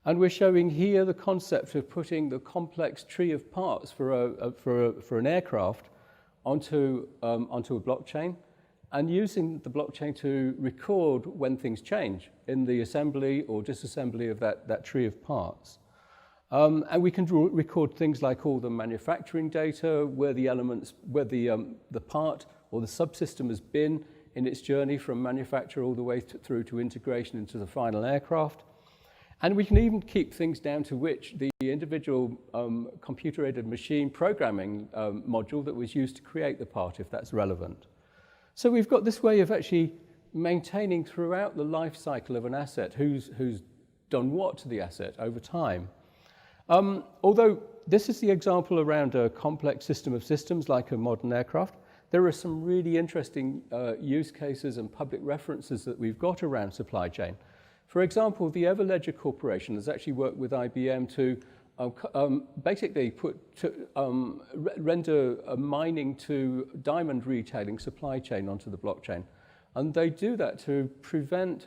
And we're showing here the concept of putting the complex tree of parts for an aircraft onto a blockchain, and using the blockchain to record when things change in the assembly or disassembly of that tree of parts. And we can record things like all the manufacturing data, where the elements, where the part or the subsystem has been in its journey from manufacture all the way through to integration into the final aircraft. And we can even keep things down to which the individual computer-aided machine programming module that was used to create the part, if that's relevant. So we've got this way of actually maintaining throughout the life cycle of an asset who's done what to the asset over time. Although this is the example around a complex system of systems like a modern aircraft, there are some really interesting use cases and public references that we've got around supply chain. For example, the Everledger Corporation has actually worked with IBM to basically render a mining to diamond retailing supply chain onto the blockchain. And they do that to prevent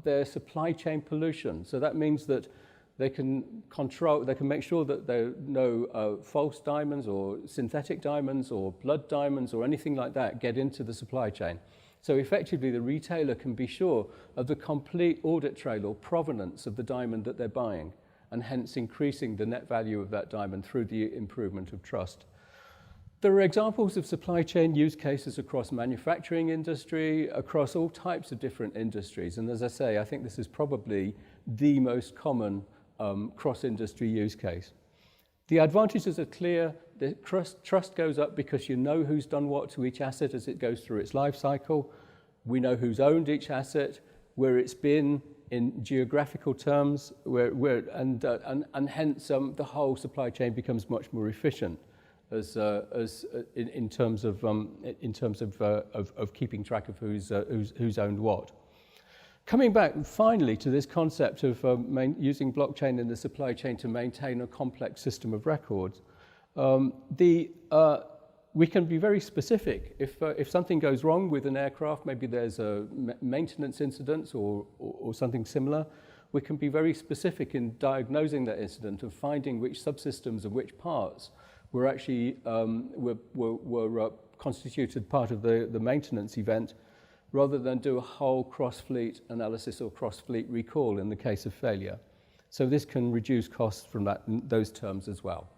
their supply chain pollution. So that means that they can make sure that there are no false diamonds or synthetic diamonds or blood diamonds or anything like that get into the supply chain. So effectively, the retailer can be sure of the complete audit trail or provenance of the diamond that they're buying, and hence increasing the net value of that diamond through the improvement of trust. There are examples of supply chain use cases across manufacturing industry, across all types of different industries. And as I say, I think this is probably the most common cross-industry use case. The advantages are clear. The trust goes up because you know who's done what to each asset as it goes through its life cycle. We know who's owned each asset, where it's been in geographical terms, and hence the whole supply chain becomes much more efficient in terms of keeping track of who's owned what. Coming back finally to this concept of using blockchain in the supply chain to maintain a complex system of records, we can be very specific. If something goes wrong with an aircraft, maybe there's a maintenance incident or something similar, we can be very specific in diagnosing that incident and finding which subsystems and which parts were actually were constituted part of the maintenance event, rather than do a whole cross-fleet analysis or cross-fleet recall in the case of failure. So this can reduce costs from those terms as well.